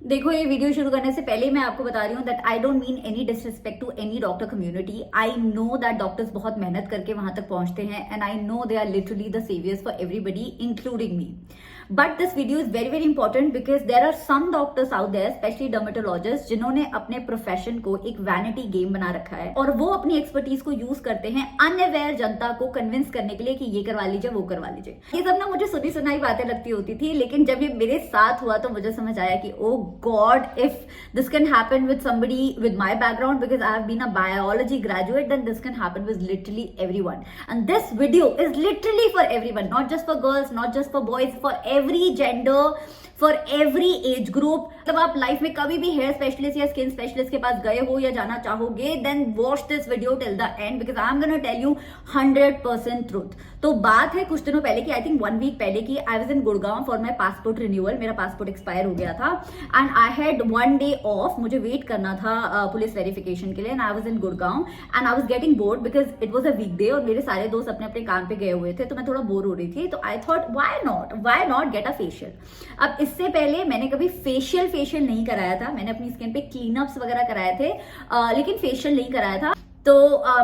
देखो, ये वीडियो शुरू करने से पहले मैं आपको बता रही हूँ that I don't mean any disrespect to any doctor community. I know that doctors बहुत मेहनत करके वहां तक पहुंचते हैं and I know they are literally the saviours for everybody including me. But this video is very very important because there are some doctors out there, specially dermatologist, जिन्होंने अपने profession को एक वैनिटी गेम बना रखा है और वो अपनी एक्सपर्टीज को यूज करते हैं अनअवेयर जनता को कन्विंस करने के लिए कि ये करवा लीजिए, वो करवा लीजिए। ये सब ना मुझे सुनी सुनाई बातें लगती होती थी, लेकिन जब ये मेरे साथ हुआ तो मुझे समझ आया कि ओ God, if this can happen with somebody with my background, because I have been a biology graduate, then this can happen with literally everyone. And this video is literally for everyone, not just for girls, not just for boys, for every gender, for every age group. मतलब आप life में कभी भी hair specialist या skin specialist के पास गए हो या जाना चाहोगे, then watch this video till the end because I'm gonna tell you 100% truth. तो बात है कुछ दिनों पहले की, आई थिंक 1 वीक पहले की। I was in Gurgaon for my passport renewal. मेरा पासपोर्ट एक्सपायर हो गया था and I had 1 day off. मुझे वेट करना था पुलिस वेरिफिकेशन के लिए and I was in Gurgaon and I was getting bored because it was a weekday और मेरे सारे दोस्त अपने अपने काम पे गए हुए थे, तो मैं थोड़ा बोर हो रही थी। तो I thought why not get a facial. अब इससे पहले मैंने कभी फेशियल नहीं कराया था। मैंने अपनी स्किन पे क्लीनअप्स वगैरह कराए थे, लेकिन फेशियल नहीं कराया था। तो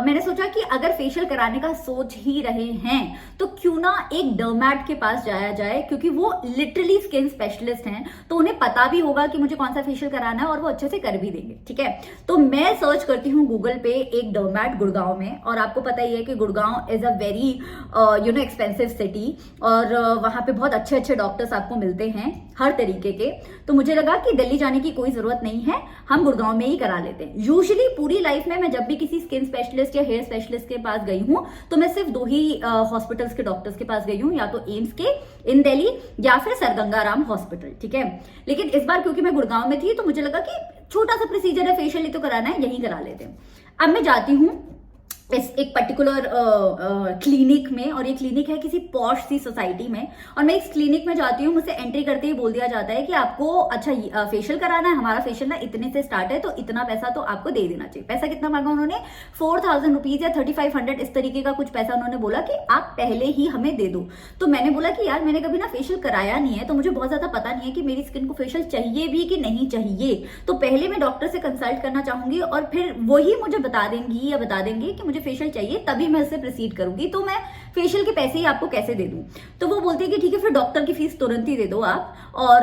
मैंने सोचा कि अगर फेशियल कराने का सोच ही रहे हैं तो क्यों ना एक डर्मैट के पास जाया जाए, क्योंकि वो लिटरली स्किन स्पेशलिस्ट हैं, तो उन्हें पता भी होगा कि मुझे कौन सा फेशियल कराना है और वो अच्छे से कर भी देंगे। ठीक है, तो मैं सर्च करती हूँ गूगल पे एक डर्मैट गुड़गांव में, और आपको पता ही है कि Gurgaon is a very expensive city और वहां पे बहुत अच्छे अच्छे डॉक्टर्स आपको मिलते हैं हर तरीके के। तो मुझे लगा कि दिल्ली जाने की कोई जरूरत नहीं है, हम गुड़गांव में ही करा लेते हैं। यूजुअली पूरी लाइफ में मैं जब भी किसी स्किन स्पेशलिस्ट या हेयर स्पेशलिस्ट के पास गई हूं तो मैं सिर्फ 2 ही हॉस्पिटल्स के डॉक्टर्स के पास गई हूं, या तो एम्स के इन दिल्ली या फिर सर गंगा राम हॉस्पिटल। ठीक है, लेकिन इस बार क्योंकि मैं गुड़गांव में थी तो मुझे लगा कि छोटा सा प्रोसीजर है, फेशियल ही तो कराना है, यही करा लेते हैं। अब मैं जाती हूँ इस एक पर्टिकुलर क्लिनिक में, और ये क्लिनिक है किसी पॉश सी सोसाइटी में, और मैं इस क्लिनिक में जाती हूँ। मुझसे एंट्री करते ही बोल दिया जाता है कि आपको अच्छा फेशियल कराना है, हमारा फेशियल ना इतने से स्टार्ट है, तो इतना पैसा तो आपको दे देना चाहिए। पैसा कितना मांगा उन्होंने? 4000 रुपीज या 3500 इस तरीके का कुछ पैसा उन्होंने बोला कि आप पहले ही हमें दे दो। तो मैंने बोला कि यार मैंने कभी ना फेशियल कराया नहीं है, तो मुझे बहुत ज्यादा पता नहीं है कि मेरी स्किन को फेशियल चाहिए भी कि नहीं चाहिए, तो पहले मैं डॉक्टर से कंसल्ट करना चाहूंगी और फिर वही मुझे बता देंगी या बता देंगे कि मुझे फेशियल चाहिए, तभी मैं उससे प्रोसीड करूंगी। तो मैं फेशियल के पैसे ही आपको कैसे दे दूं? तो वो बोलते हैं कि ठीक है, फिर डॉक्टर की फीस तुरंत ही दे दो आप। और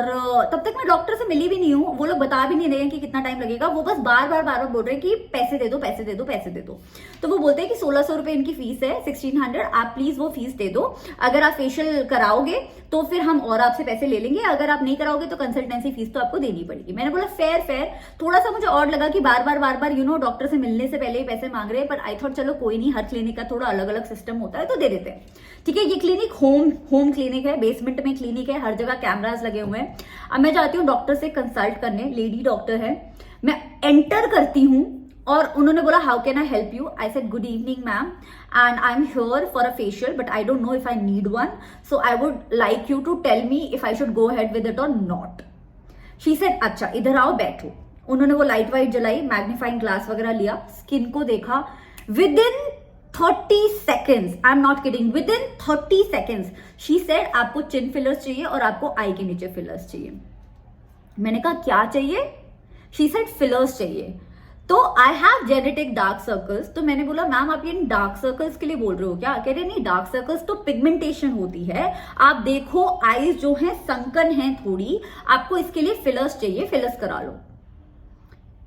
तब तक मैं डॉक्टर से मिली भी नहीं हूं, वो लोग बता भी नहीं रहे हैं कि कितना टाइम लगेगा, वो बस बार बार बोल रहे हैं कि पैसे दे दो पैसे दे दो पैसे दे दो। तो वो बोलते हैं कि 1600 रुपए इनकी फीस है, 1600, आप प्लीज वो फीस दे दो। अगर आप फेशियल कराओगे तो फिर हम और आपसे पैसे ले लेंगे, अगर आप नहीं कराओगे तो कंसल्टेंसी फीस तो आपको देनी पड़ेगी। मैंने बोला फेयर। थोड़ा सा मुझे और लगा कि बार बार डॉक्टर से मिलने से पहले ही पैसे मांग रहे हैं, पर आई थॉट चलो कोई नहीं, हर क्लिनिक का थोड़ा अलग अलग सिस्टम होता है तो दे देते हैं। ठीक है, ये क्लिनिक होम क्लिनिक है, बेसमेंट में क्लिनिक है, हर जगह कैमरास लगे हुए हैं। अब मैं जाती हूँ डॉक्टर से कंसल्ट करने, लेडी डॉक्टर है। मैं एंटर करती हूँ और उन्होंने बोला how can I help you? I said good evening ma'am and I am here for a facial but I don't know if I need one, so I would like you to tell me if I should go ahead with it और not. She said अच्छा इधर आओ बैठो। उन्होंने वो light white जलाई, magnifying glass वगैरह लिया, स्किन को देखा। Within 30 seconds, I am not kidding, with in 30 seconds she said आपको चिन फिलर्स चाहिए और आपको आई के नीचे फिलर्स चाहिए। मैंने कहा क्या चाहिए? शी सेड फिलर्स चाहिए। तो I have genetic dark circles. तो मैंने बोला मैम आप ये डार्क सर्कल्स के लिए बोल रहे हो क्या? कह रहे नहीं, डार्क सर्कल्स तो पिगमेंटेशन होती है, आप देखो आईज जो है संकन है थोड़ी, आपको इसके लिए फिलर्स चाहिए, फिलर्स करा लो।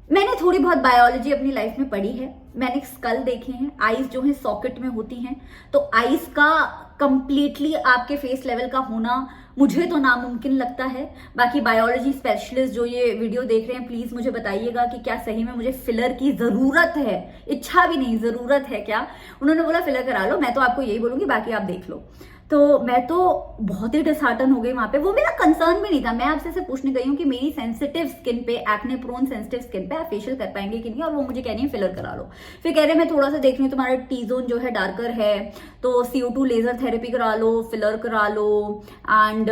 मैंने थोड़ी बहुत बायोलॉजी अपनी लाइफ में पढ़ी है, मैंने स्कल देखे हैं, आईज जो है सॉकेट में होती हैं, तो आईज का कंप्लीटली आपके फेस लेवल का होना मुझे तो नामुमकिन लगता है। बाकी बायोलॉजी स्पेशलिस्ट जो ये वीडियो देख रहे हैं प्लीज मुझे बताइएगा कि क्या सही में मुझे फिलर की जरूरत है, इच्छा भी नहीं जरूरत है क्या? उन्होंने बोला फिलर करा लो। मैं तो आपको यही बोलूंगी, बाकी आप देख लो। तो मैं तो बहुत ही डिसहार्टन हो गई वहां पे। वो मेरा कंसर्न भी नहीं था, मैं आपसे पूछने गई हूँ कि मेरी सेंसिटिव स्किन पे, एक्ने प्रोन सेंसिटिव स्किन पे आप फेशियल कर पाएंगे कि नहीं, और वो मुझे कह रही है फिलर करा लो। फिर कह रहे मैं थोड़ा सा देख रही हूँ तुम्हारा टी जोन जो है डार्कर है, तो CO2 लेजर थेरेपी करा लो, फिलर करा लो, एंड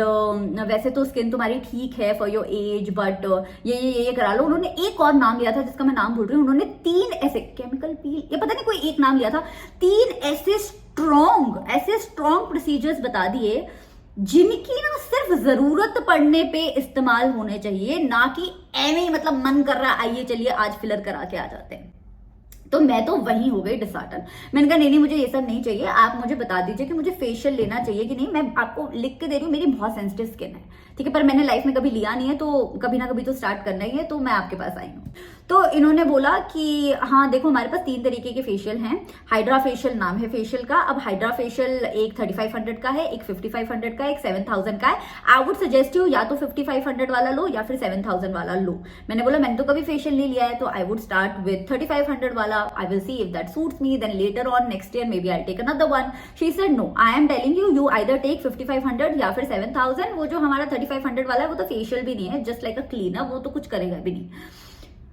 वैसे तो स्किन तुम्हारी ठीक है फॉर योर एज, बट ये करा लो। उन्होंने एक और नाम लिया था जिसका मैं नाम भूल रही हूँ, उन्होंने 3 ऐसे केमिकल पील, ये पता नहीं कोई एक नाम लिया था, 3 ऐसे स्ट्रॉन्ग प्रोसीजर्स बता दिए जिनकी ना सिर्फ जरूरत पड़ने पे इस्तेमाल होने चाहिए, ना कि एਵੇਂ मतलब मन कर रहा है आइए चलिए आज फिलर करा के आ जाते हैं। तो मैं तो वहीं हो गई डिसहार्टन। मैंने कहा नहीं मुझे ये सब नहीं चाहिए, आप मुझे बता दीजिए कि मुझे फेशियल लेना चाहिए कि नहीं। मैं आपको लिख के दे रही हूँ, मेरी बहुत सेंसिटिव स्किन है, ठीक है, पर मैंने लाइफ में कभी लिया नहीं है, तो कभी ना कभी तो स्टार्ट करना ही है, तो मैं आपके पास आई हूँ। तो इन्होंने बोला कि हाँ देखो हमारे पास 3 तरीके के फेशियल हैं, हाइड्रा फेशियल नाम है फेशियल का। अब हाइड्रा फेशियल एक 3500 का है, एक 5500 का है, एक 7000 का है। आई वुड सजेस्ट यू या तो 5500 वाला लो या फिर 7000 वाला लो। मैंने बोला मैंने तो कभी फेशियल नहीं लिया है, तो आई वुड स्टार्ट विद 3500 वाला। I will see if that suits me, then later on next year maybe I take another one. She said no, I am telling you, you either take 5500 या फिर 7000। वो जो हमारा 3500 वाला है वो तो फेशियल भी नहीं है, जस्ट लाइक अ क्लीनर, वो तो कुछ करेगा भी नहीं।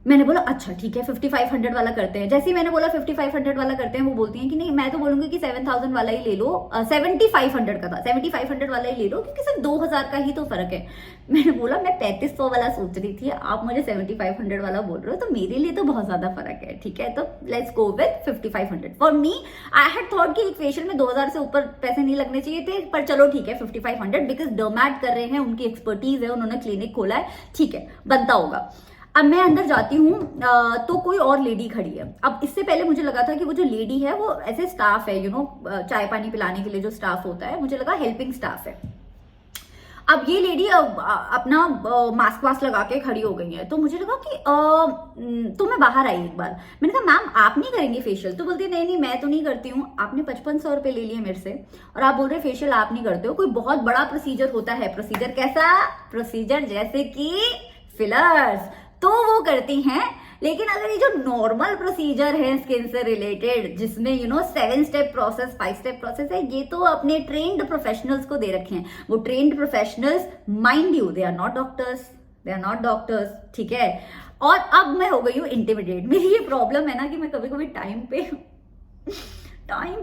मैंने बोला अच्छा ठीक है 5500 वाला करते हैं। जैसे ही मैंने बोला 5500 वाला करते हैं, वो बोलती हैं कि नहीं मैं तो बोलूंगी कि 7000 वाला ही ले लो। 7500 का था, 7500 वाला ही ले लो क्योंकि सिर्फ 2000 का ही तो फर्क है। मैंने बोला मैं 3500 वाला सोच रही थी, आप मुझे 7500 वाला बोल रहे हो, तो मेरे लिए तो बहुत ज्यादा फर्क है, ठीक है, तो let's go with 5500। For me I had thought कि एक फेशियल में 2000 से ऊपर पैसे नहीं लगने चाहिए थे, पर चलो ठीक है 5500, बिकॉज डर्मैट कर रहे हैं, उनकी एक्सपर्टीज है, उन्होंने क्लिनिक खोला है, ठीक है बनता होगा। अब मैं अंदर जाती हूँ तो कोई और लेडी खड़ी है। अब इससे पहले मुझे लगा था कि वो जो लेडी है वो ऐसे स्टाफ है, चाय पानी पिलाने के लिए जो स्टाफ होता है, मुझे लगा हेल्पिंग स्टाफ है। अब ये लेडी अपना मास्क वास्क लगा के खड़ी हो गई है, तो मुझे लगा कि तो मैं बाहर आई एक बार। मैंने कहा मैम आप नहीं करेंगे फेशियल? तो बोलती है नहीं मैं तो नहीं करती हूँ, आपने 5500 रुपए ले लिए मेरे से और आप बोल रहे फेशियल आप नहीं करते हो। कोई बहुत बड़ा प्रोसीजर होता है, प्रोसीजर कैसा प्रोसीजर, जैसे कि फिलर्स, तो वो करती हैं। लेकिन अगर ये जो नॉर्मल प्रोसीजर है स्किन से रिलेटेड, जिसमें 7 स्टेप प्रोसेस 5 स्टेप प्रोसेस है, ये तो अपने ट्रेन्ड प्रोफेशनल्स को दे रखे हैं। वो trained professionals, mind you, they are not doctors, ठीक है। और अब मैं हो गई हूँ इंटिमिडेट। मेरी ये प्रॉब्लम है ना कि मैं कभी कभी टाइम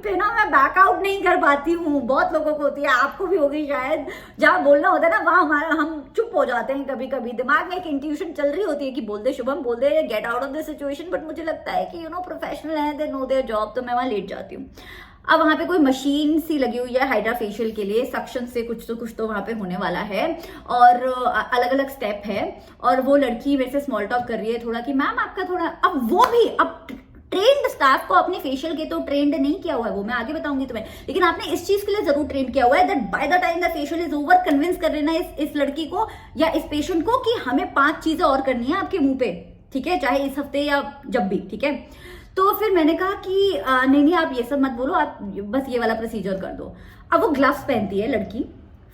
पे ना मैं बैकआउट नहीं कर पाती हूँ। बहुत लोगों को होती है, आपको भी होगी शायद। जहाँ बोलना होता है ना वहां हम चुप हो जाते हैं। कभी कभी दिमाग में एक इंट्यूशन चल रही होती है कि बोल दे शुभम, बोल दे, get out of this situation, but मुझे लगता है कि प्रोफेशनल है, दे नो देयर जॉब, तो मैं वहां लेट जाती हूँ। अब वहां पे कोई मशीन सी लगी हुई है हाइड्रा फेशियल के लिए, सक्शन से कुछ तो वहां पे होने वाला है, और अलग अलग स्टेप है। और वो लड़की मेरे से स्मॉल टॉक कर रही है थोड़ा कि मैम आपका थोड़ा, अब वो भी अब ट्रेंड स्टाफ को अपने फेशियल के तो ट्रेंड नहीं किया हुआ है, वो मैं आगे बताऊंगी तुम्हें, लेकिन आपने इस चीज के लिए जरूर ट्रेंड किया हुआ है that by the time the facial is over convince कर लेना इस लड़की को या इस पेशेंट को कि हमें 5 चीजें और करनी है आपके मुंह पे, ठीक है, चाहे इस हफ्ते या जब भी, ठीक है। तो फिर मैंने कहा कि नहीं आप ये सब मत बोलो, आप बस ये वाला प्रोसीजर कर दो। अब वो ग्लव्स पहनती है लड़की,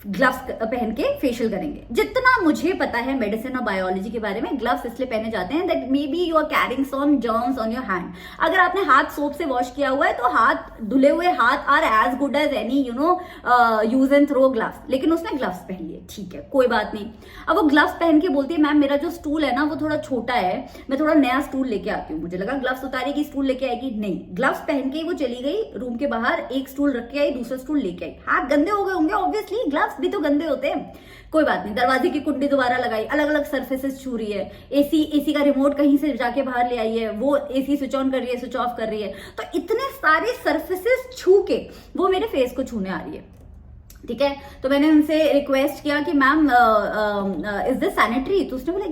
ग्लव्स पहन के फेशियल करेंगे। जितना मुझे पता है मेडिसिन और बायोलॉजी के बारे में, ग्लव्स इसलिए पहने जाते हैं that maybe you are carrying some germs on your hand. अगर आपने हाथ सोप से वॉश किया हुआ है तो हाथ धुले हुए हाथ are as good as any use and throw gloves, लेकिन उसने ग्लव्स पहन लिए, ठीक है कोई बात नहीं। अब वो ग्लव्स पहन के बोलती है मैम मेरा जो स्टूल है ना वो थोड़ा छोटा है, मैं थोड़ा नया स्टूल लेके आती हूँ। मुझे लगा ग्लव्स उतारेगी स्टूल लेके आएगी, नहीं, ग्लव्स पहन के वो चली गई रूम के बाहर, एक स्टूल रख के आई, दूसरा स्टूल लेके आई। हाथ गंदे हो गए होंगे ऑब्वियसली, ग्लव्स भी तो गंदे होते हैं, कोई बात नहीं। दरवाजे की कुंडी दोबारा लगाई, अलग अलग सरफेसेस छू रही है, एसी का रिमोट कहीं से जाके बाहर ले आई है, वो एसी स्विच ऑन कर रही है, स्विच ऑफ कर रही है, तो इतने सारे सरफेसेस छू के वो मेरे फेस को छूने आ रही है, ठीक है। तो मैंने उनसे रिक्वेस्ट किया कि मैम इज दिस सैनिटरी? तो उसने बोला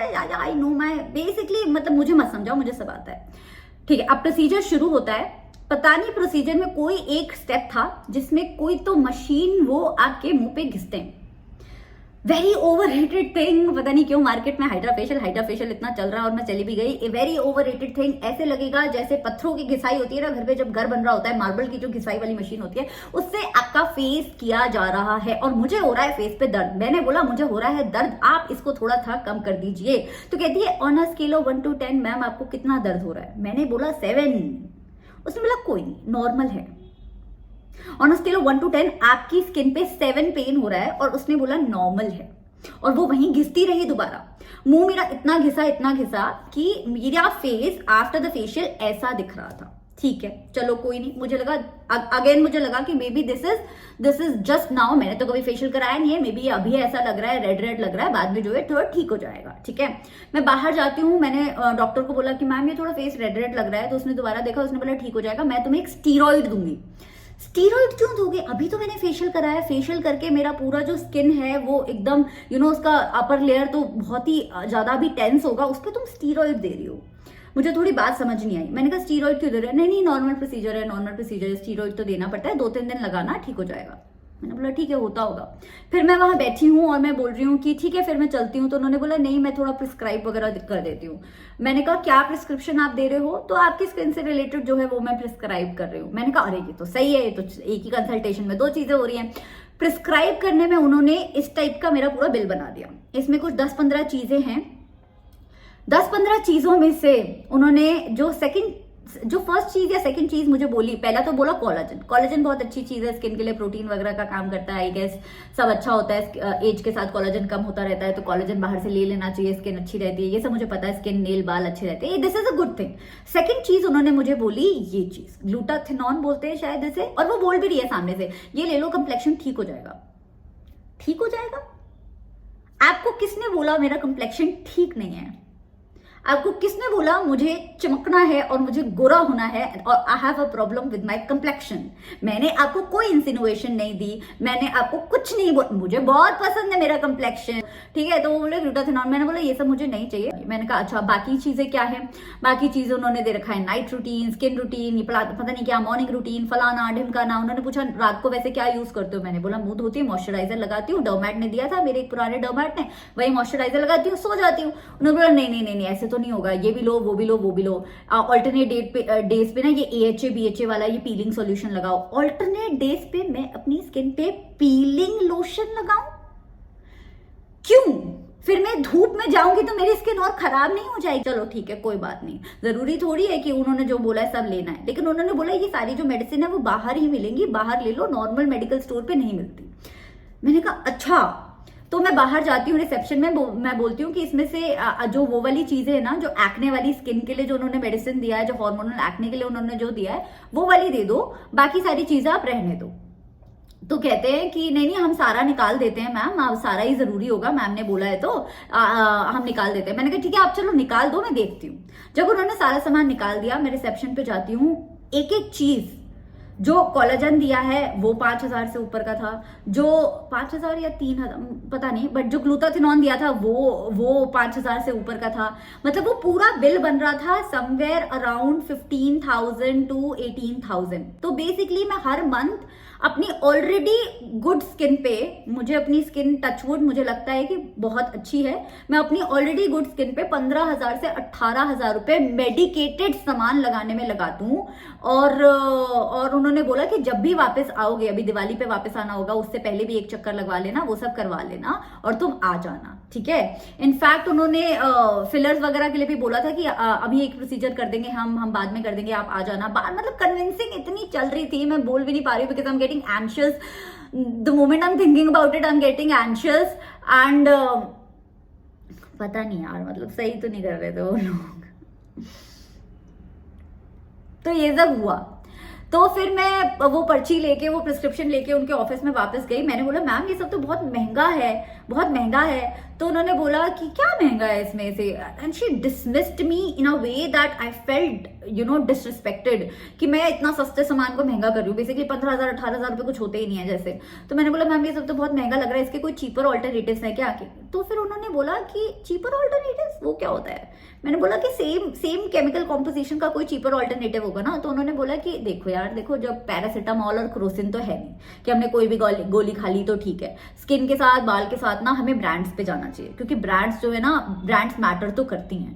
या आई नो, मैं बेसिकली मतलब मुझे मत समझाओ, मुझे सब आता है, ठीक है। अब प्रोसीजर शुरू होता है। पता नहीं प्रोसीजर में कोई एक स्टेप था जिसमें कोई तो मशीन वो आपके मुंह पे घिसते हैं। वेरी ओवररेटेड थिंग, पता नहीं क्यों मार्केट में हाइड्रा फेशियल इतना चल रहा है और मैं चली भी गई। ए वेरी ओवररेटेड थिंग, ऐसे लगेगा जैसे पत्थरों की घिसाई होती है ना घर पे, जब घर बन रहा होता है, मार्बल की जो घिसाई वाली मशीन होती है, उससे आपका फेस किया जा रहा है। और मुझे हो रहा है फेस पे दर्द। मैंने बोला मुझे हो रहा है दर्द, आप इसको थोड़ा सा कम कर दीजिए। तो कहती है on a scale of 1 to 10 ma'am आपको कितना दर्द हो रहा है? मैंने बोला 7। उसने बोला कोई नहीं नॉर्मल है। On a scale of 1 to 10 आपकी स्किन पे 7 पेन हो रहा है और उसने बोला नॉर्मल है। और वो वहीं घिसती रही दोबारा। मुंह मेरा इतना घिसा कि मेरा फेस आफ्टर द फेशियल ऐसा दिख रहा था, ठीक है चलो कोई नहीं। मुझे लगा अगेन मुझे लगा कि may be this is just now, मैंने तो कभी फेशियल कराया नहीं है, मे बी अभी ऐसा लग रहा है, रेड लग रहा है, बाद में जो है थोड़ा ठीक हो जाएगा, ठीक है। मैं बाहर जाती हूँ, मैंने डॉक्टर को बोला कि मैम ये थोड़ा फेस रेड लग रहा है, तो उसने दोबारा देखा, उसने बोला ठीक हो जाएगा, मैं तुम्हें एक स्टीरॉइड दूंगी। स्टीरॉइड क्यों दोगे? अभी तो मैंने फेशियल कराया, फेशियल करके मेरा पूरा जो स्किन है वो एकदम उसका अपर लेयर तो बहुत ही ज्यादा भी टेंस होगा, उस पर तुम स्टीरॉइड दे रही हो। मुझे थोड़ी बात समझ नहीं आई। मैंने कहा स्टीरॉइड क्यों दे रहे हैं? नहीं नहीं, नॉर्मल प्रोसीजर है, नॉर्मल प्रोसीजर है, स्टीरॉइड तो देना पड़ता है, 2-3 दिन लगाना, ठीक हो जाएगा। मैंने बोला ठीक है, होता होगा। फिर मैं वहां बैठी हूँ और मैं बोल रही हूँ कि ठीक है फिर मैं चलती हूँ। तो उन्होंने बोला नहीं, मैं थोड़ा प्रिस्क्राइब वगैरह कर देती हूँ। मैंने कहा क्या प्रिस्क्रिप्शन आप दे रहे हो? तो आपकी स्किन से रिलेटेड जो है वो मैं प्रिस्क्राइब कर रही हूँ। मैंने कहा अरे ये तो सही है, ये तो एक ही कंसल्टेशन में 2 चीजें हो रही हैं। प्रिस्क्राइब करने में उन्होंने इस टाइप का मेरा पूरा बिल बना दिया। इसमें कुछ 10-15 चीजें हैं। 10-15 चीजों में से उन्होंने जो फर्स्ट चीज या सेकंड चीज मुझे बोली, पहला तो बोला कोलाजन। कोलाजन बहुत अच्छी चीज है स्किन के लिए, प्रोटीन वगैरह का काम करता है, आई गेस सब अच्छा होता है। एज के साथ कोलाजन कम होता रहता है, तो कोलाजन बाहर से ले लेना चाहिए, स्किन अच्छी रहती है, ये सब मुझे पता है। स्किन, नेल, बाल अच्छे रहते हैं, this is a good thing. Second चीज उन्होंने मुझे बोली ये चीज, ग्लूटाथिनॉन बोलते हैं शायद इसे, और वो बोल भी रही है सामने से, ये ले लो कंप्लेक्शन ठीक हो जाएगा। ठीक हो जाएगा? आपको किसने बोला मेरा कंप्लेक्शन ठीक नहीं है? आपको किसने बोला मुझे चमकना है और मुझे गोरा होना है और I have a problem with my complexion? मैंने आपको कोई इंसिनुएशन नहीं दी, मैंने आपको कुछ नहीं मुझे बहुत पसंद है मेरा कंप्लेक्शन, ठीक है। तो वो बोले ग्लूटाथिनॉन। मैंने बोला ये सब मुझे नहीं चाहिए। मैंने कहा अच्छा बाकी चीजें क्या है? बाकी चीजें उन्होंने दे रखा है, नाइट रूटीन, स्किन रूटीन, पता नहीं क्या, मॉर्निंग रूटीन, फलाना ढिमकाना। उन्होंने पूछा रात को वैसे क्या यूज करते हो? मैंने बोला मुंह धोती हूँ, मॉइस्चराइजर लगाती हूँ, डोमैट ने दिया था, मेरे एक पुराने डोमैट ने, वही मॉइस्चराइजर लगाती हूँ, सो जाती हूँ। उन्होंने बोला नहीं नहीं नहीं नहीं, ऐसे तो नहीं होगा, ये भी लो वो भी लो वो भी लो। ऑल्टरनेट डेज पे ना ये AHA BHA वाला ये पीलिंग सॉल्यूशन लगाओ। ऑल्टरनेट डेज पे मैं अपनी स्किन पे पीलिंग लोशन लगाऊं? क्यों? फिर मैं धूप में जाऊंगी तो मेरी स्किन और खराब नहीं हो जाएगी? चलो ठीक है, कोई बात नहीं, जरूरी थोड़ी है कि उन्होंने जो बोला है सब लेना है। लेकिन उन्होंने बोला ये सारी जो मेडिसिन है वो बाहर ही मिलेंगी, बाहर ले लो, नॉर्मल मेडिकल स्टोर पे नहीं मिलती। मैंने कहा अच्छा। तो मैं बाहर जाती हूँ रिसेप्शन में, मैं बोलती हूँ कि इसमें से जो वो वाली चीजें है ना, जो एक्ने वाली स्किन के लिए जो उन्होंने मेडिसिन दिया है, जो हार्मोनल एक्ने के लिए उन्होंने जो दिया है वो वाली दे दो, बाकी सारी चीजें आप रहने दो। तो कहते हैं कि नहीं नहीं हम सारा निकाल देते हैं मैम, आप सारा ही जरूरी होगा, मैम ने बोला है तो हम निकाल देते हैं। मैंने कहा ठीक है आप चलो निकाल दो, मैं देखती हूँ। जब उन्होंने सारा सामान निकाल दिया, मैं रिसेप्शन पे जाती हूँ, एक एक चीज, जो कोलाजन दिया है वो 5,000 से ऊपर का था, जो 5,000 या 3,000 पता नहीं, बट जो ग्लूटाथिनॉन दिया था वो 5,000 से ऊपर का था। मतलब वो पूरा बिल बन रहा था समवेयर अराउंड 15,000 to 18,000। तो बेसिकली मैं हर मंथ अपनी ऑलरेडी गुड स्किन पे, मुझे अपनी स्किन टचवुड मुझे लगता है कि बहुत अच्छी है, मैं अपनी ऑलरेडी गुड स्किन पे 15,000 से 18,000 रुपए मेडिकेटेड सामान लगाने में लगाती हूँ। और उन्होंने बोला कि जब भी वापस आओगे, अभी दिवाली पे वापस आना होगा, उससे पहले भी एक चक्कर लगवा लेना, वो सब करवा लेना और तुम आ जाना, ठीक है। इनफैक्ट उन्होंने फिलर्स वगैरह के लिए भी बोला था कि अभी एक प्रोसीजर कर देंगे हम बाद में कर देंगे, आप आ जाना। मतलब कन्विंसिंग इतनी चल रही थी, मैं बोल भी नहीं पा रही because I am getting anxious. The moment I am thinking about it I am getting anxious and पता नहीं यार, मतलब सही तो नहीं कर रहे थे वो लोग। तो ये सब हुआ। तो फिर मैं वो पर्ची लेके, वो प्रिस्क्रिप्शन लेके उनके ऑफिस में वापस गई। मैंने बोला मैम ये सब तो बहुत महंगा है, बहुत महंगा है। तो उन्होंने बोला कि क्या महंगा है इसमें से, and she dismissed me in a way that I felt disrespected कि मैं इतना सस्ते सामान को महंगा कर रही हूँ। बेसिकली 15,000 18,000 रुपए कुछ होते ही नहीं है जैसे। तो मैंने बोला मैम ये सब तो बहुत महंगा लग रहा है, इसके कोई चीपर ऑल्टरनेटिव्स है क्या? तो फिर उन्होंने बोला कि चीपर ऑल्टरनेटिव्स वो क्या होता है? मैंने बोला कि सेम केमिकल कॉम्पोजिशन का कोई चीपर ऑल्टरनेटिव होगा ना। तो उन्होंने बोला कि देखो यार देखो, जब पैरासिटामॉल और क्रोसिन तो है नहीं कि हमने कोई भी गोली खा ली तो ठीक है। स्किन के साथ, बाल के साथ ना हमें ब्रांड्स पे जाना चाहिए, क्योंकि ब्रांड्स जो है ना, ब्रांड्स मैटर तो करती हैं।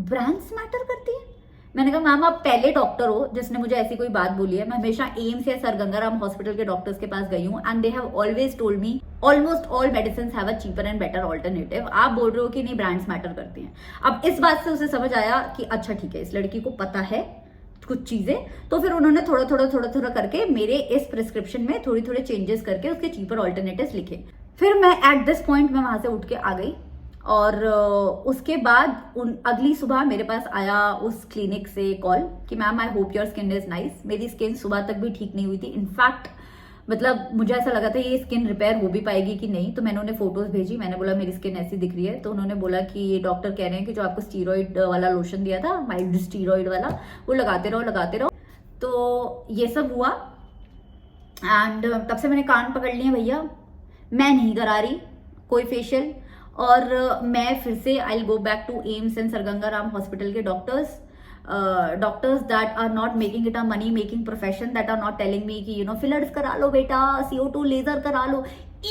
ब्रांड्स मैटर करती हैं? मैंने कहा मैम आप पहले डॉक्टर हो जिसने मुझे ऐसी कोई बात बोली है। मैं हमेशा एम्स या सर गंगाराम हॉस्पिटल के डॉक्टर्स के पास गई हूँ and they have always told me almost all medicine have a cheaper and better alternative. आप बोल रहे हो कि नहीं ब्रांड्स मैटर करती हैं। अब इस बात से उसे समझ आया कि अच्छा ठीक है, इस लड़की को पता है कुछ चीजें। तो फिर उन्होंने थोड़ा थोड़ा करके मेरे इस प्रिस्क्रिप्शन में थोड़े चेंजेस करके उसके चीपर ऑल्टरनेटिव्स लिखे। फिर मैं एट दिस पॉइंट में वहां से उठ के आ गई और उसके बाद अगली सुबह मेरे पास आया उस क्लिनिक से कॉल कि ma'am I hope your skin is nice. मेरी स्किन सुबह तक भी ठीक नहीं हुई थी। इनफैक्ट मतलब मुझे ऐसा लगा था ये स्किन रिपेयर हो भी पाएगी कि नहीं। तो मैंने उन्हें फोटोज भेजी, मैंने बोला मेरी स्किन ऐसी दिख रही है। तो उन्होंने बोला कि ये डॉक्टर कह रहे हैं कि जो आपको स्टीरॉइड वाला लोशन दिया था, माइल्ड स्टीरॉइड वाला, वो लगाते रहो। तो ये सब हुआ। एंड तब से मैंने कान पकड़ लिए भैया, मैं नहीं करा रही कोई फेशियल। और मैं फिर से I will go back to AIIMS and Sir Ganga Ram hospital के doctors that are not making it a money making profession, that are not telling me कि फिलर्स करा लो बेटा, CO2 लेजर करा लो।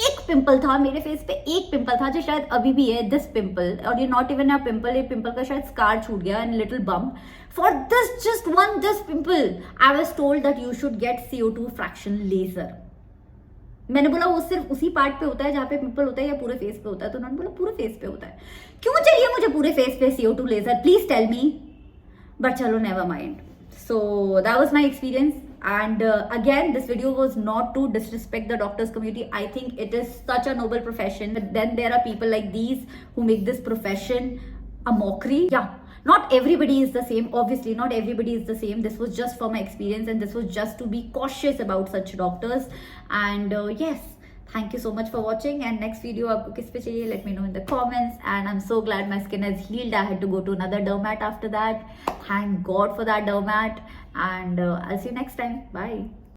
एक पिंपल था मेरे फेस पे, एक पिंपल था जो शायद अभी भी है, दिस पिंपल, और ये नॉट इवन अ पिंपल, ये पिंपल का शायद स्कार छूट गया and little bump. For this just one this pimple I was told that you should get CO2 fraction laser. मैंने बोला वो सिर्फ उसी पार्ट पे होता है जहाँ पे पिंपल होता है या पूरे फेस पे होता है? तो उन्होंने बोला पूरे फेस पे होता है। क्यों चाहिए मुझे पूरे फेस पे CO2 laser, please tell me. But चलो, never mind. So that was my experience, and again this video was not to disrespect the doctors community. I think it is such a noble profession, but then there are people like these who make this profession a mockery. Yeah, not everybody is the same, obviously not everybody is the same. This was just for my experience, and this was just to be cautious about such doctors. And yes, thank you so much for watching, and next video आपको किस पे चाहिए, let me know in the comments. And I'm so glad my skin has healed. I had to go to another dermat after that. Thank God for that dermat, and I'll see you next time. Bye.